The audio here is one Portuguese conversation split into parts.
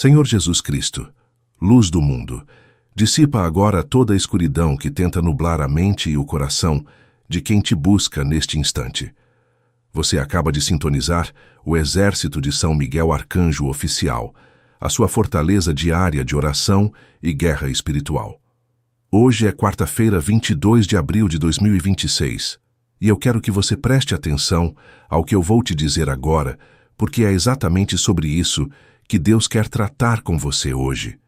Senhor Jesus Cristo, luz do mundo, dissipa agora toda a escuridão que tenta nublar a mente e o coração de quem te busca neste instante. Você acaba de sintonizar o exército de São Miguel Arcanjo oficial, a sua fortaleza diária de oração e guerra espiritual. Hoje é quarta-feira, 22 de abril de 2026, e eu quero que você preste atenção ao que eu vou te dizer agora, porque é exatamente sobre isso que Deus quer tratar com você hoje.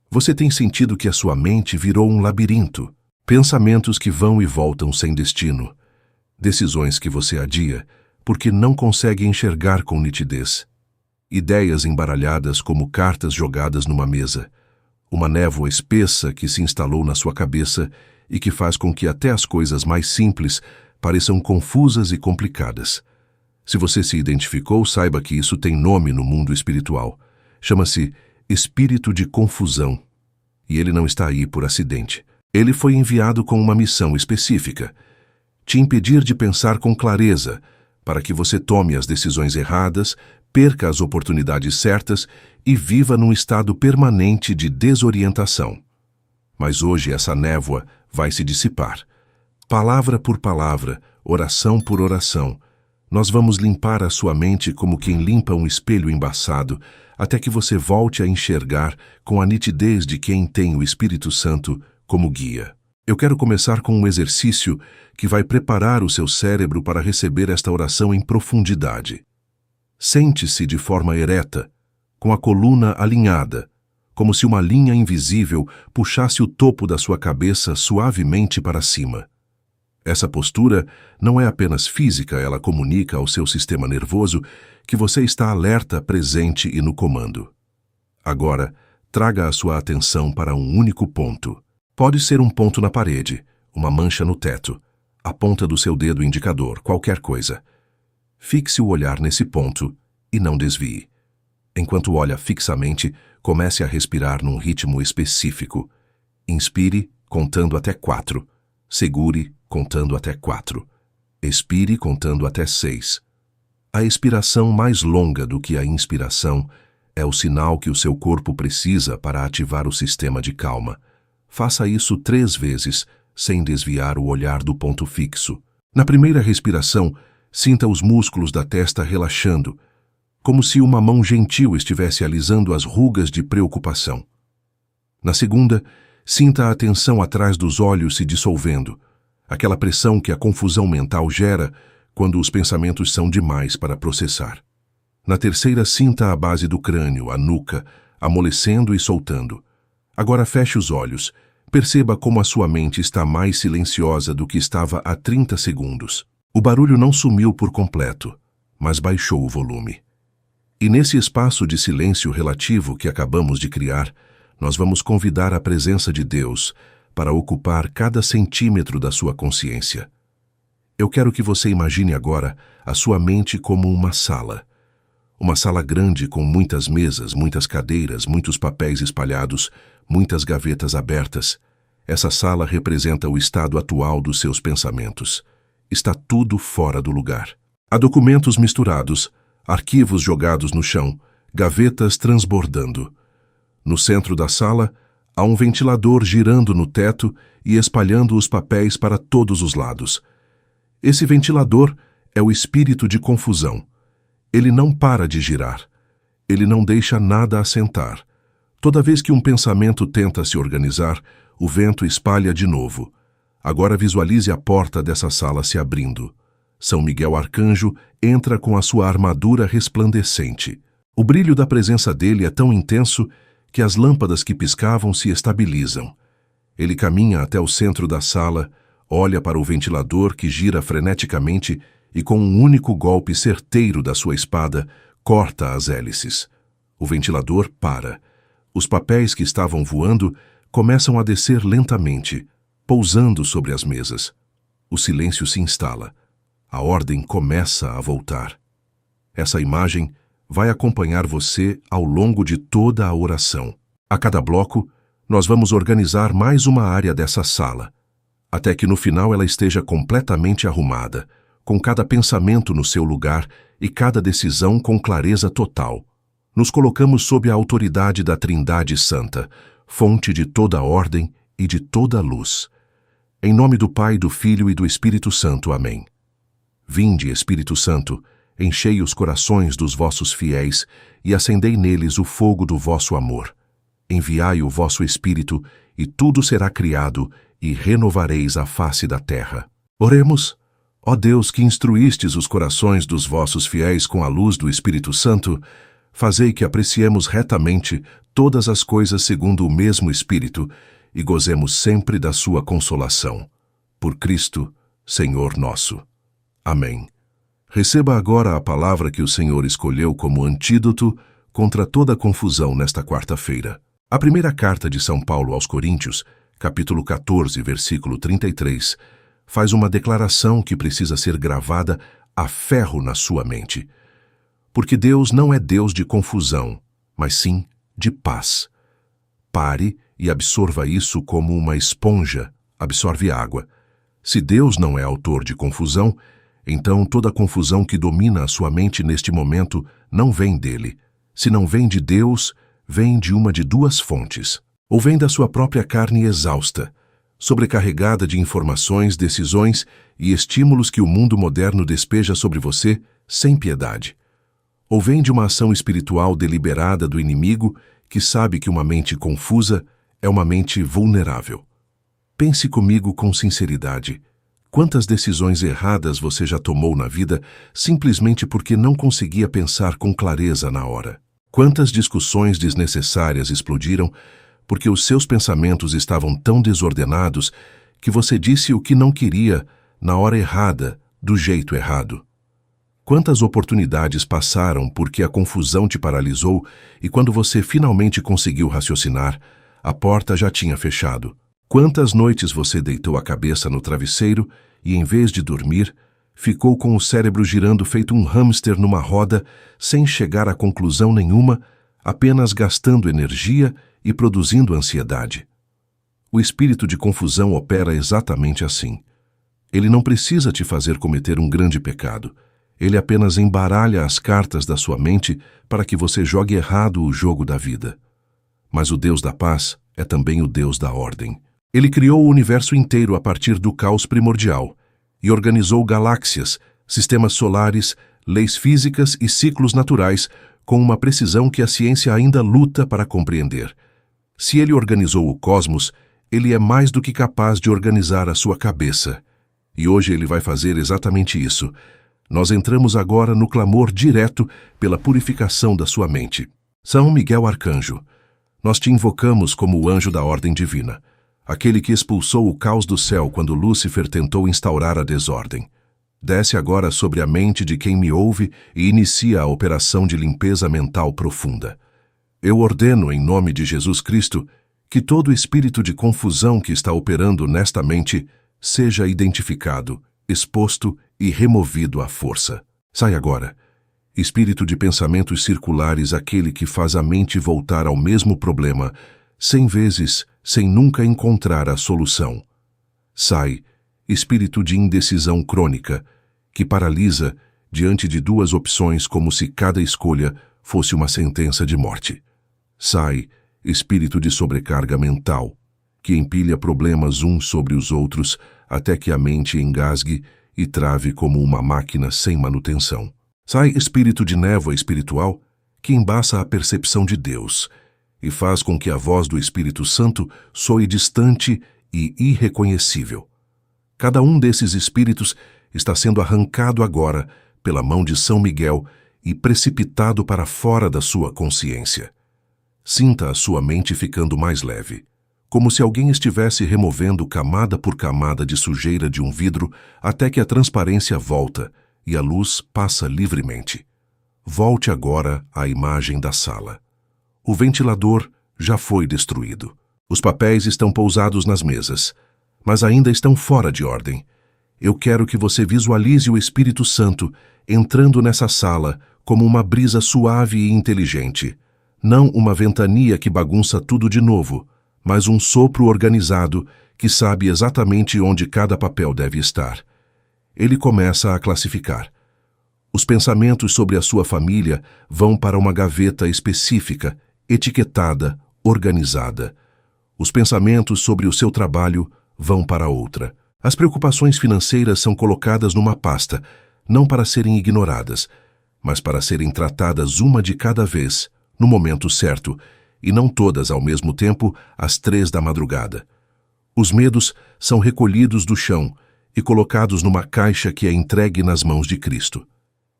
Você tem sentido que a sua mente virou um labirinto, pensamentos que vão e voltam sem destino, decisões que você adia porque não consegue enxergar com nitidez, ideias embaralhadas como cartas jogadas numa mesa, uma névoa espessa que se instalou na sua cabeça e que faz com que até as coisas mais simples pareçam confusas e complicadas. Se você se identificou, saiba que isso tem nome no mundo espiritual. Chama-se espírito de confusão. E ele não está aí por acidente. Ele foi enviado com uma missão específica: te impedir de pensar com clareza, para que você tome as decisões erradas, perca as oportunidades certas e viva num estado permanente de desorientação. Mas hoje essa névoa vai se dissipar. Palavra por palavra, oração por oração, nós vamos limpar a sua mente como quem limpa um espelho embaçado, até que você volte a enxergar com a nitidez de quem tem o Espírito Santo como guia. Eu quero começar com um exercício que vai preparar o seu cérebro para receber esta oração em profundidade. Sente-se de forma ereta, com a coluna alinhada, como se uma linha invisível puxasse o topo da sua cabeça suavemente para cima. Essa postura não é apenas física, ela comunica ao seu sistema nervoso que você está alerta, presente e no comando. Agora, traga a sua atenção para um único ponto. Pode ser um ponto na parede, uma mancha no teto, a ponta do seu dedo indicador, qualquer coisa. Fixe o olhar nesse ponto e não desvie. Enquanto olha fixamente, comece a respirar num ritmo específico. Inspire, contando até 4. Segure, contando até 4. Expire, contando até 6. A expiração mais longa do que a inspiração é o sinal que o seu corpo precisa para ativar o sistema de calma. Faça isso 3 vezes, sem desviar o olhar do ponto fixo. Na primeira respiração, sinta os músculos da testa relaxando, como se uma mão gentil estivesse alisando as rugas de preocupação. Na segunda, sinta a tensão atrás dos olhos se dissolvendo, aquela pressão que a confusão mental gera quando os pensamentos são demais para processar. Na terceira, sinta a base do crânio, a nuca, amolecendo e soltando. Agora feche os olhos. Perceba como a sua mente está mais silenciosa do que estava há 30 segundos. O barulho não sumiu por completo, mas baixou o volume. E nesse espaço de silêncio relativo que acabamos de criar, nós vamos convidar a presença de Deus para ocupar cada centímetro da sua consciência. Eu quero que você imagine agora a sua mente como uma sala. Uma sala grande com muitas mesas, muitas cadeiras, muitos papéis espalhados, muitas gavetas abertas. Essa sala representa o estado atual dos seus pensamentos. Está tudo fora do lugar. Há documentos misturados, arquivos jogados no chão, gavetas transbordando. No centro da sala, há um ventilador girando no teto e espalhando os papéis para todos os lados. Esse ventilador é o espírito de confusão. Ele não para de girar. Ele não deixa nada assentar. Toda vez que um pensamento tenta se organizar, o vento espalha de novo. Agora visualize a porta dessa sala se abrindo. São Miguel Arcanjo entra com a sua armadura resplandecente. O brilho da presença dele é tão intenso que as lâmpadas que piscavam se estabilizam. Ele caminha até o centro da sala, olha para o ventilador que gira freneticamente e com um único golpe certeiro da sua espada, corta as hélices. O ventilador para. Os papéis que estavam voando começam a descer lentamente, pousando sobre as mesas. O silêncio se instala. A ordem começa a voltar. Essa imagem vai acompanhar você ao longo de toda a oração. A cada bloco, nós vamos organizar mais uma área dessa sala, até que no final ela esteja completamente arrumada, com cada pensamento no seu lugar e cada decisão com clareza total. Nos colocamos sob a autoridade da Trindade Santa, fonte de toda ordem e de toda luz. Em nome do Pai, do Filho e do Espírito Santo. Amém. Vinde, Espírito Santo, enchei os corações dos vossos fiéis e acendei neles o fogo do vosso amor. Enviai o vosso Espírito, e tudo será criado, e renovareis a face da terra. Oremos. Ó Deus, que instruístes os corações dos vossos fiéis com a luz do Espírito Santo, fazei que apreciemos retamente todas as coisas segundo o mesmo Espírito e gozemos sempre da sua consolação. Por Cristo, Senhor nosso. Amém. Receba agora a palavra que o Senhor escolheu como antídoto contra toda a confusão nesta quarta-feira. A primeira carta de São Paulo aos Coríntios, capítulo 14, versículo 33, faz uma declaração que precisa ser gravada a ferro na sua mente. Porque Deus não é Deus de confusão, mas sim de paz. Pare e absorva isso como uma esponja absorve água. Se Deus não é autor de confusão, então toda a confusão que domina a sua mente neste momento não vem dele. Se não vem de Deus, vem de uma de duas fontes. Ou vem da sua própria carne exausta, sobrecarregada de informações, decisões e estímulos que o mundo moderno despeja sobre você sem piedade. Ou vem de uma ação espiritual deliberada do inimigo que sabe que uma mente confusa é uma mente vulnerável. Pense comigo com sinceridade. Quantas decisões erradas você já tomou na vida simplesmente porque não conseguia pensar com clareza na hora? Quantas discussões desnecessárias explodiram porque os seus pensamentos estavam tão desordenados que você disse o que não queria na hora errada, do jeito errado? Quantas oportunidades passaram porque a confusão te paralisou e quando você finalmente conseguiu raciocinar, a porta já tinha fechado? Quantas noites você deitou a cabeça no travesseiro e, em vez de dormir, ficou com o cérebro girando feito um hamster numa roda, sem chegar a conclusão nenhuma, apenas gastando energia e produzindo ansiedade? O espírito de confusão opera exatamente assim. Ele não precisa te fazer cometer um grande pecado. Ele apenas embaralha as cartas da sua mente para que você jogue errado o jogo da vida. Mas o Deus da paz é também o Deus da ordem. Ele criou o universo inteiro a partir do caos primordial e organizou galáxias, sistemas solares, leis físicas e ciclos naturais com uma precisão que a ciência ainda luta para compreender. Se ele organizou o cosmos, ele é mais do que capaz de organizar a sua cabeça. E hoje ele vai fazer exatamente isso. Nós entramos agora no clamor direto pela purificação da sua mente. São Miguel Arcanjo, nós te invocamos como o anjo da ordem divina, aquele que expulsou o caos do céu quando Lúcifer tentou instaurar a desordem. Desce agora sobre a mente de quem me ouve e inicia a operação de limpeza mental profunda. Eu ordeno, em nome de Jesus Cristo, que todo espírito de confusão que está operando nesta mente seja identificado, exposto e removido à força. Sai agora, espírito de pensamentos circulares, aquele que faz a mente voltar ao mesmo problema 100 vezes sem nunca encontrar a solução. Sai, espírito de indecisão crônica, que paralisa diante de duas opções como se cada escolha fosse uma sentença de morte. Sai, espírito de sobrecarga mental, que empilha problemas uns sobre os outros até que a mente engasgue e trave como uma máquina sem manutenção. Sai, espírito de névoa espiritual, que embaça a percepção de Deus e faz com que a voz do Espírito Santo soe distante e irreconhecível. Cada um desses espíritos está sendo arrancado agora pela mão de São Miguel e precipitado para fora da sua consciência. Sinta a sua mente ficando mais leve, como se alguém estivesse removendo camada por camada de sujeira de um vidro até que a transparência volta e a luz passa livremente. Volte agora à imagem da sala. O ventilador já foi destruído. Os papéis estão pousados nas mesas, mas ainda estão fora de ordem. Eu quero que você visualize o Espírito Santo entrando nessa sala como uma brisa suave e inteligente, não uma ventania que bagunça tudo de novo, mas um sopro organizado que sabe exatamente onde cada papel deve estar. Ele começa a classificar. Os pensamentos sobre a sua família vão para uma gaveta específica, etiquetada, organizada. Os pensamentos sobre o seu trabalho vão para outra. As preocupações financeiras são colocadas numa pasta, não para serem ignoradas, mas para serem tratadas uma de cada vez, no momento certo, e não todas ao mesmo tempo, às 3 da madrugada. Os medos são recolhidos do chão e colocados numa caixa que é entregue nas mãos de Cristo.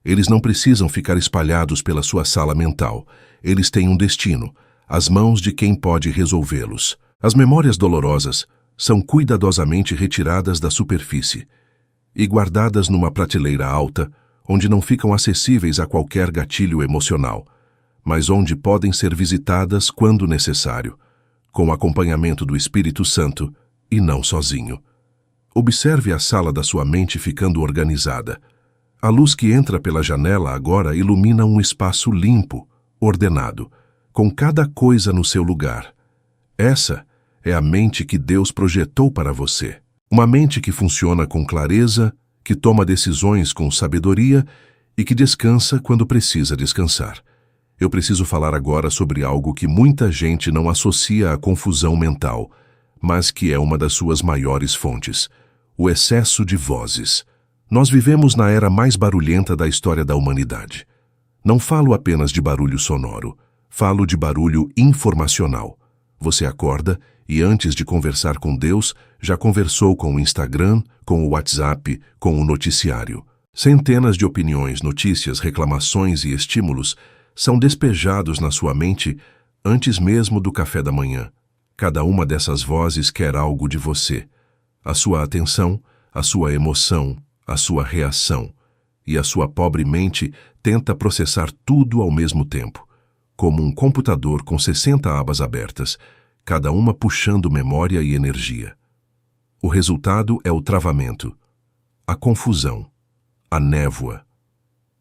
Eles não precisam ficar espalhados pela sua sala mental. Eles têm um destino, as mãos de quem pode resolvê-los. As memórias dolorosas são cuidadosamente retiradas da superfície e guardadas numa prateleira alta, onde não ficam acessíveis a qualquer gatilho emocional, mas onde podem ser visitadas quando necessário, com acompanhamento do Espírito Santo e não sozinho. Observe a sala da sua mente ficando organizada. A luz que entra pela janela agora ilumina um espaço limpo, ordenado, com cada coisa no seu lugar. Essa é a mente que Deus projetou para você. Uma mente que funciona com clareza, que toma decisões com sabedoria e que descansa quando precisa descansar. Eu preciso falar agora sobre algo que muita gente não associa à confusão mental, mas que é uma das suas maiores fontes: o excesso de vozes. Nós vivemos na era mais barulhenta da história da humanidade. Não falo apenas de barulho sonoro, falo de barulho informacional. Você acorda e, antes de conversar com Deus, já conversou com o Instagram, com o WhatsApp, com o noticiário. Centenas de opiniões, notícias, reclamações e estímulos são despejados na sua mente antes mesmo do café da manhã. Cada uma dessas vozes quer algo de você: a sua atenção, a sua emoção, a sua reação, e a sua pobre mente tenta processar tudo ao mesmo tempo, como um computador com 60 abas abertas, cada uma puxando memória e energia. O resultado é o travamento, a confusão, a névoa.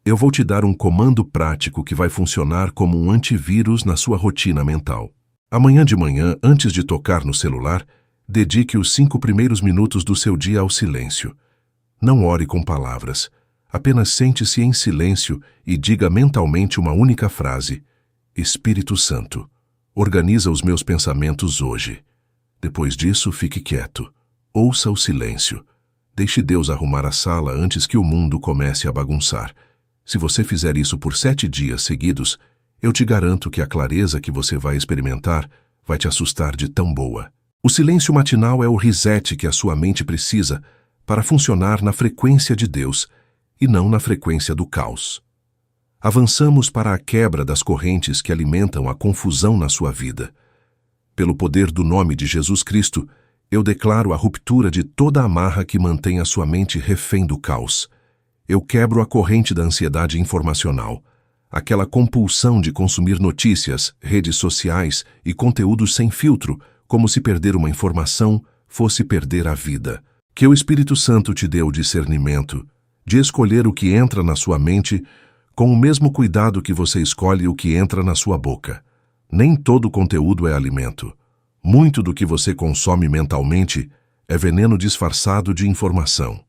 Eu vou te dar um comando prático que vai funcionar como um antivírus na sua rotina mental. Amanhã de manhã, antes de tocar no celular, dedique os 5 primeiros minutos do seu dia ao silêncio. Não ore com palavras. Apenas sente-se em silêncio e diga mentalmente uma única frase: Espírito Santo, organiza os meus pensamentos hoje. Depois disso, fique quieto. Ouça o silêncio. Deixe Deus arrumar a sala antes que o mundo comece a bagunçar. Se você fizer isso por 7 dias seguidos, eu te garanto que a clareza que você vai experimentar vai te assustar de tão boa. O silêncio matinal é o reset que a sua mente precisa para funcionar na frequência de Deus e não na frequência do caos. Avançamos para a quebra das correntes que alimentam a confusão na sua vida. Pelo poder do nome de Jesus Cristo, eu declaro a ruptura de toda amarra que mantém a sua mente refém do caos. Eu quebro a corrente da ansiedade informacional, aquela compulsão de consumir notícias, redes sociais e conteúdos sem filtro, como se perder uma informação fosse perder a vida. Que o Espírito Santo te dê o discernimento de escolher o que entra na sua mente com o mesmo cuidado que você escolhe o que entra na sua boca. Nem todo conteúdo é alimento. Muito do que você consome mentalmente é veneno disfarçado de informação.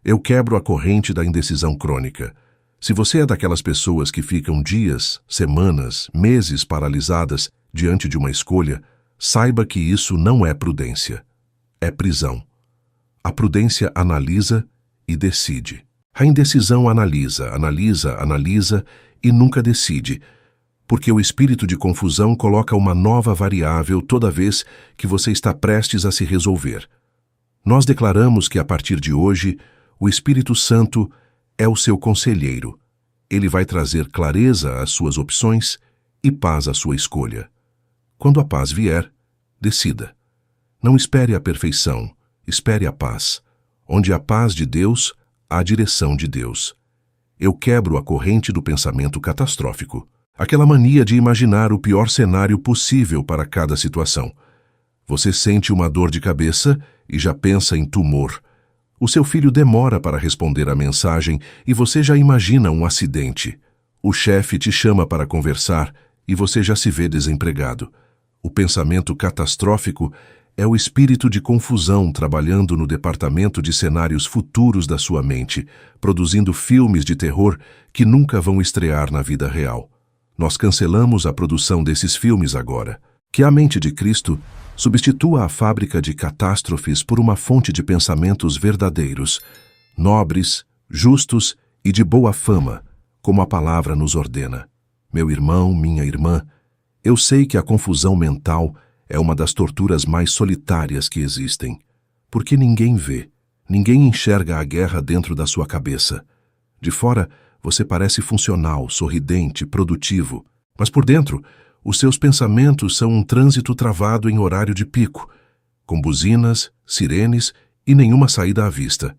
Eu quebro a corrente da indecisão crônica. Se você é daquelas pessoas que ficam dias, semanas, meses paralisadas diante de uma escolha, saiba que isso não é prudência. É prisão. A prudência analisa e decide. A indecisão analisa e nunca decide, porque o espírito de confusão coloca uma nova variável toda vez que você está prestes a se resolver. Nós declaramos que a partir de hoje, o Espírito Santo é o seu conselheiro. Ele vai trazer clareza às suas opções e paz à sua escolha. Quando a paz vier, decida. Não espere a perfeição, espere a paz. Onde há paz de Deus, há direção de Deus. Eu quebro a corrente do pensamento catastrófico, aquela mania de imaginar o pior cenário possível para cada situação. Você sente uma dor de cabeça e já pensa em tumor. O seu filho demora para responder à mensagem e você já imagina um acidente. O chefe te chama para conversar e você já se vê desempregado. O pensamento catastrófico é o espírito de confusão trabalhando no departamento de cenários futuros da sua mente, produzindo filmes de terror que nunca vão estrear na vida real. Nós cancelamos a produção desses filmes agora. Que a mente de Cristo substitua a fábrica de catástrofes por uma fonte de pensamentos verdadeiros, nobres, justos e de boa fama, como a palavra nos ordena. Meu irmão, minha irmã, eu sei que a confusão mental é uma das torturas mais solitárias que existem, porque ninguém vê, ninguém enxerga a guerra dentro da sua cabeça. De fora, você parece funcional, sorridente, produtivo, mas por dentro, os seus pensamentos são um trânsito travado em horário de pico, com buzinas, sirenes e nenhuma saída à vista.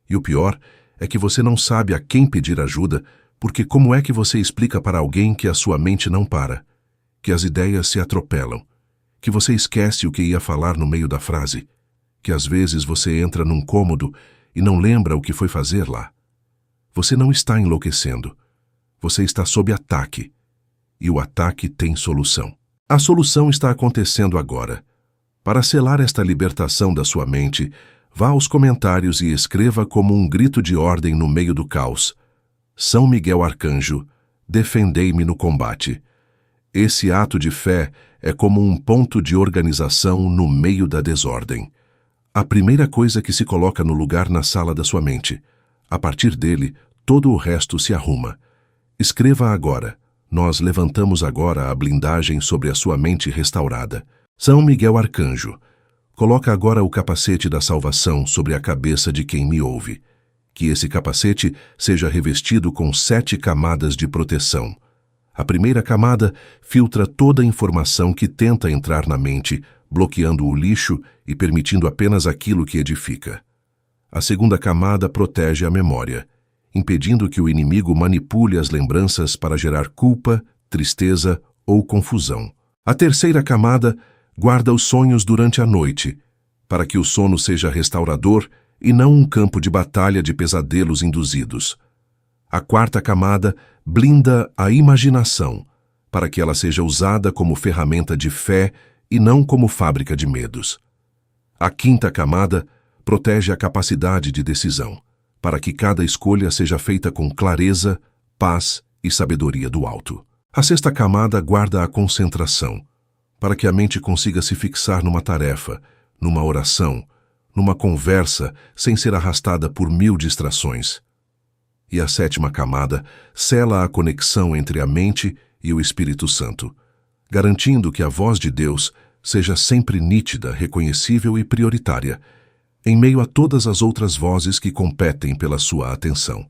E o pior é que você não sabe a quem pedir ajuda, porque como é que você explica para alguém que a sua mente não para, que as ideias se atropelam, que você esquece o que ia falar no meio da frase, que às vezes você entra num cômodo e não lembra o que foi fazer lá? Você não está enlouquecendo. Você está sob ataque. E o ataque tem solução. A solução está acontecendo agora. Para selar esta libertação da sua mente, vá aos comentários e escreva como um grito de ordem no meio do caos: São Miguel Arcanjo, defendei-me no combate. Esse ato de fé é como um ponto de organização no meio da desordem. A primeira coisa que se coloca no lugar na sala da sua mente. A partir dele, todo o resto se arruma. Escreva agora. Nós levantamos agora a blindagem sobre a sua mente restaurada. São Miguel Arcanjo, coloca agora o capacete da salvação sobre a cabeça de quem me ouve. Que esse capacete seja revestido com 7 camadas de proteção. A primeira camada filtra toda a informação que tenta entrar na mente, bloqueando o lixo e permitindo apenas aquilo que edifica. A segunda camada protege a memória, impedindo que o inimigo manipule as lembranças para gerar culpa, tristeza ou confusão. A terceira camada guarda os sonhos durante a noite, para que o sono seja restaurador e não um campo de batalha de pesadelos induzidos. A quarta camada blinda a imaginação, para que ela seja usada como ferramenta de fé e não como fábrica de medos. A quinta camada protege a capacidade de decisão, para que cada escolha seja feita com clareza, paz e sabedoria do alto. A sexta camada guarda a concentração, para que a mente consiga se fixar numa tarefa, numa oração, numa conversa, sem ser arrastada por 1000 distrações. E a sétima camada sela a conexão entre a mente e o Espírito Santo, garantindo que a voz de Deus seja sempre nítida, reconhecível e prioritária, em meio a todas as outras vozes que competem pela sua atenção.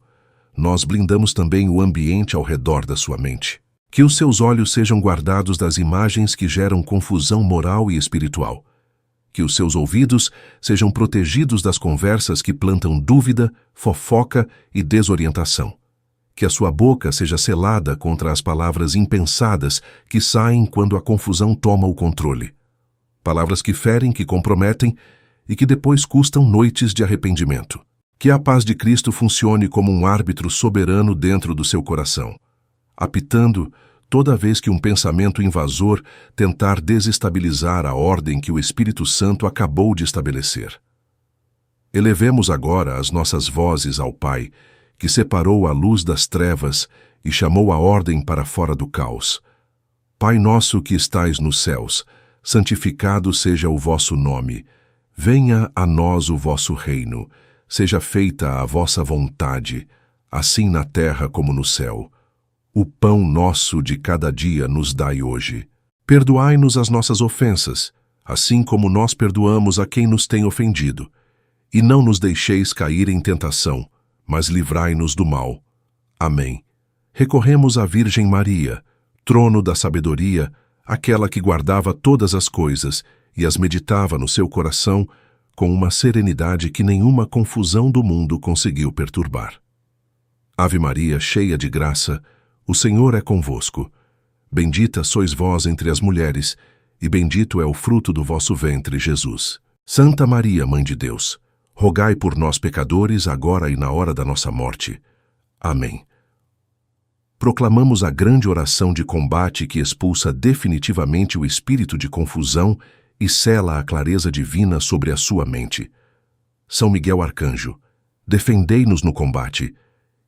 Nós blindamos também o ambiente ao redor da sua mente. Que os seus olhos sejam guardados das imagens que geram confusão moral e espiritual. Que os seus ouvidos sejam protegidos das conversas que plantam dúvida, fofoca e desorientação. Que a sua boca seja selada contra as palavras impensadas que saem quando a confusão toma o controle. Palavras que ferem, que comprometem e que depois custam noites de arrependimento. Que a paz de Cristo funcione como um árbitro soberano dentro do seu coração, apitando toda vez que um pensamento invasor tentar desestabilizar a ordem que o Espírito Santo acabou de estabelecer. Elevemos agora as nossas vozes ao Pai, que separou a luz das trevas e chamou a ordem para fora do caos. Pai nosso que estais nos céus, santificado seja o vosso nome. Venha a nós o vosso reino, seja feita a vossa vontade, assim na terra como no céu. O pão nosso de cada dia nos dai hoje. Perdoai-nos as nossas ofensas, assim como nós perdoamos a quem nos tem ofendido. E não nos deixeis cair em tentação, mas livrai-nos do mal. Amém. Recorremos à Virgem Maria, trono da sabedoria, aquela que guardava todas as coisas e as meditava no seu coração com uma serenidade que nenhuma confusão do mundo conseguiu perturbar. Ave Maria, cheia de graça, o Senhor é convosco. Bendita sois vós entre as mulheres, e bendito é o fruto do vosso ventre, Jesus. Santa Maria, Mãe de Deus, rogai por nós pecadores, agora e na hora da nossa morte. Amém. Proclamamos a grande oração de combate que expulsa definitivamente o espírito de confusão e sela a clareza divina sobre a sua mente. São Miguel Arcanjo, defendei-nos no combate,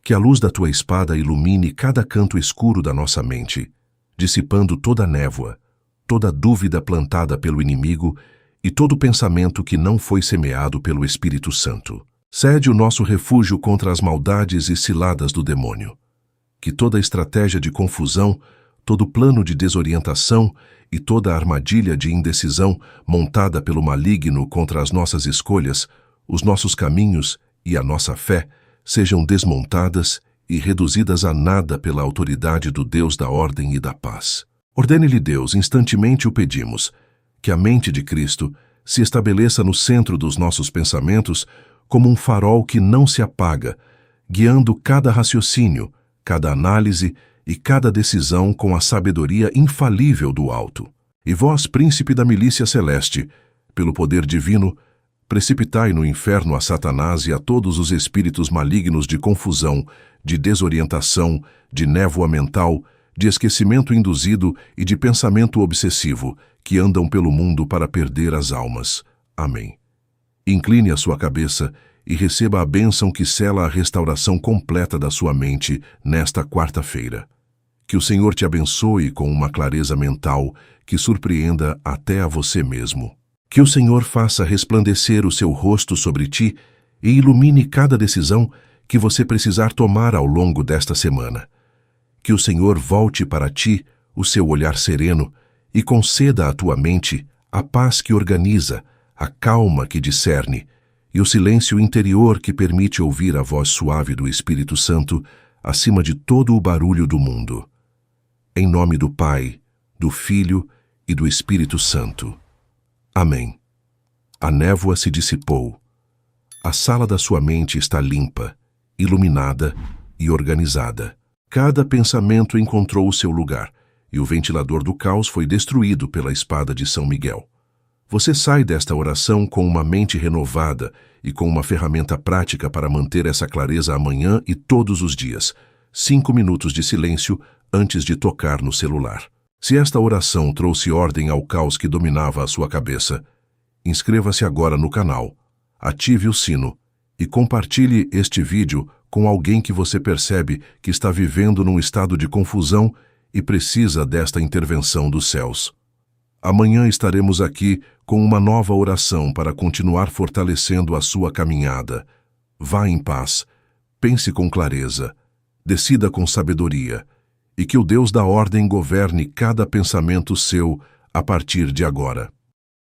que a luz da tua espada ilumine cada canto escuro da nossa mente, dissipando toda a névoa, toda dúvida plantada pelo inimigo e todo pensamento que não foi semeado pelo Espírito Santo. Cede o nosso refúgio contra as maldades e ciladas do demônio. Que toda estratégia de confusão, todo plano de desorientação e toda armadilha de indecisão montada pelo maligno contra as nossas escolhas, os nossos caminhos e a nossa fé sejam desmontadas e reduzidas a nada pela autoridade do Deus da ordem e da paz. Ordene-lhe Deus, instantemente o pedimos, que a mente de Cristo se estabeleça no centro dos nossos pensamentos como um farol que não se apaga, guiando cada raciocínio, cada análise e cada decisão com a sabedoria infalível do alto. E vós, príncipe da milícia celeste, pelo poder divino, precipitai no inferno a Satanás e a todos os espíritos malignos de confusão, de desorientação, de névoa mental, de esquecimento induzido e de pensamento obsessivo, que andam pelo mundo para perder as almas. Amém. Incline a sua cabeça e receba a bênção que sela a restauração completa da sua mente nesta quarta-feira. Que o Senhor te abençoe com uma clareza mental que surpreenda até a você mesmo. Que o Senhor faça resplandecer o seu rosto sobre ti e ilumine cada decisão que você precisar tomar ao longo desta semana. Que o Senhor volte para ti o seu olhar sereno e conceda à tua mente a paz que organiza, a calma que discerne e o silêncio interior que permite ouvir a voz suave do Espírito Santo acima de todo o barulho do mundo. Em nome do Pai, do Filho e do Espírito Santo. Amém. A névoa se dissipou. A sala da sua mente está limpa, iluminada e organizada. Cada pensamento encontrou o seu lugar, e o ventilador do caos foi destruído pela espada de São Miguel. Você sai desta oração com uma mente renovada e com uma ferramenta prática para manter essa clareza amanhã e todos os dias. 5 minutos de silêncio antes de tocar no celular. Se esta oração trouxe ordem ao caos que dominava a sua cabeça, inscreva-se agora no canal, ative o sino e compartilhe este vídeo com alguém que você percebe que está vivendo num estado de confusão e precisa desta intervenção dos céus. Amanhã estaremos aqui com uma nova oração para continuar fortalecendo a sua caminhada. Vá em paz, pense com clareza, decida com sabedoria, e que o Deus da ordem governe cada pensamento seu a partir de agora.